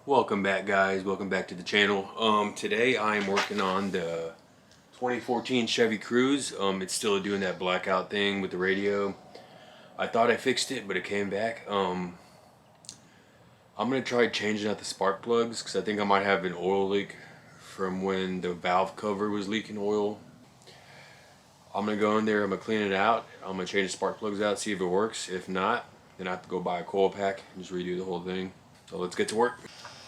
Welcome back, guys. Welcome back to the channel. Today I am working on the 2014 Chevy Cruze. It's still doing that blackout thing with the radio. I thought I fixed it, but it came back. I'm gonna try changing out the spark plugs because I think I might have an oil leak from when the valve cover was leaking oil. I'm gonna go in there, I'm gonna clean it out, I'm gonna change the spark plugs out, see if it works. If not, then I have to go buy a coil pack and just redo the whole thing. So let's get to work.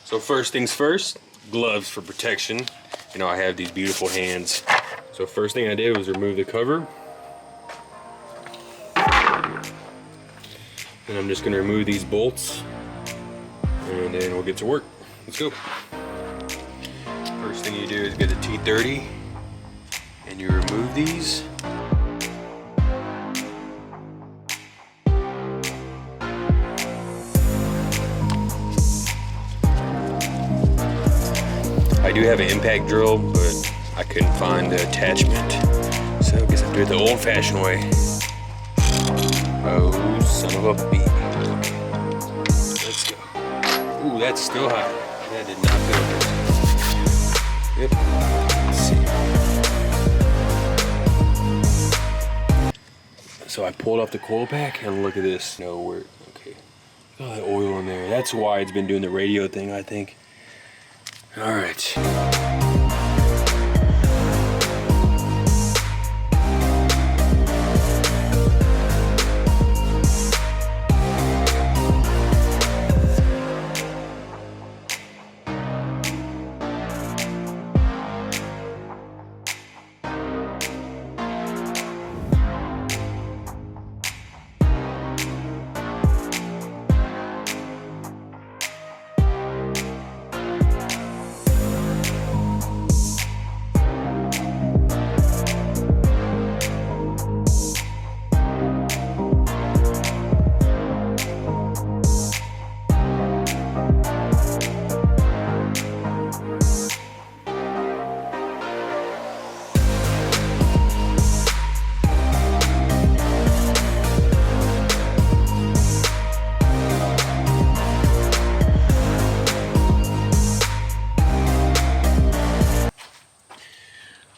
So first things first, gloves for protection. You know, I have these beautiful hands. So first thing I did was remove the cover. And I'm just gonna remove these bolts and then we'll get to work. Let's go. First thing you do is get a T30 and you remove these. I do have an impact drill, but I couldn't find the attachment, so I guess I do it the old-fashioned way. Oh, son of a bee. Let's go. Ooh, that's still hot. That did not feel good. Yep. Let's see. So I pulled off the coil pack, and look at this. No word. Okay. Look at all that oil in there. That's why it's been doing the radio thing, I think. All right.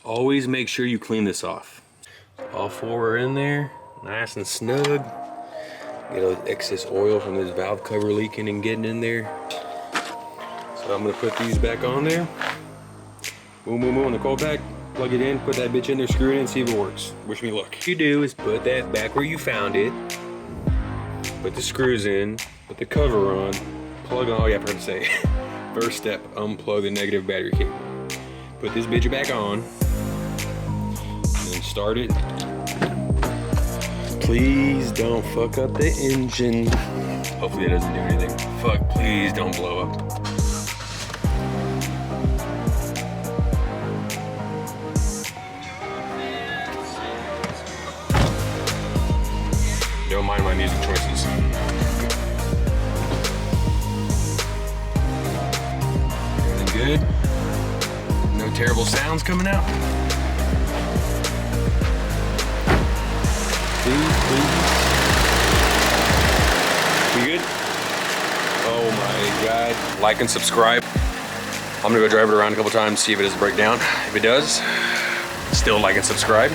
Always make sure you clean this off. All four are in there, nice and snug. Get all the excess oil from this valve cover leaking and getting in there. So I'm gonna put these back on there. Boom, boom, boom, on the coil pack. Plug it in, put that bitch in there, screw it in, see if it works. Wish me luck. What you do is put that back where you found it. Put the screws in, put the cover on, plug on, oh yeah, I forgot to say. First step, unplug the negative battery cable. Put this bitch back on. Start it. Please don't fuck up the engine. Hopefully it doesn't do anything. Fuck, please don't blow up. Don't mind my music choices. Everything good? No terrible sounds coming out? Please. You good? Oh my God. Like and subscribe. I'm gonna go drive it around a couple times, see if it doesn't break down. If it does, still like and subscribe.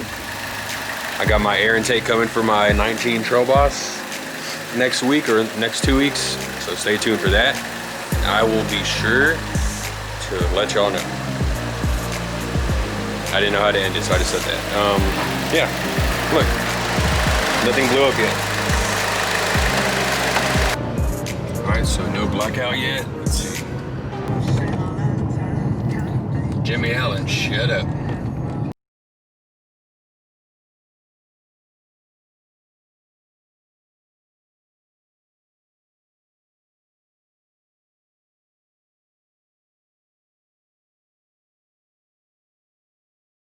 I got my air intake coming for my 19 Trail Boss next week or next 2 weeks, so stay tuned for that. I will be sure to let y'all know. I didn't know how to end it, so I just said that. Yeah, look. Nothing blew up yet. Alright, so no blackout yet. Let's see. Jimmy Allen, shut up.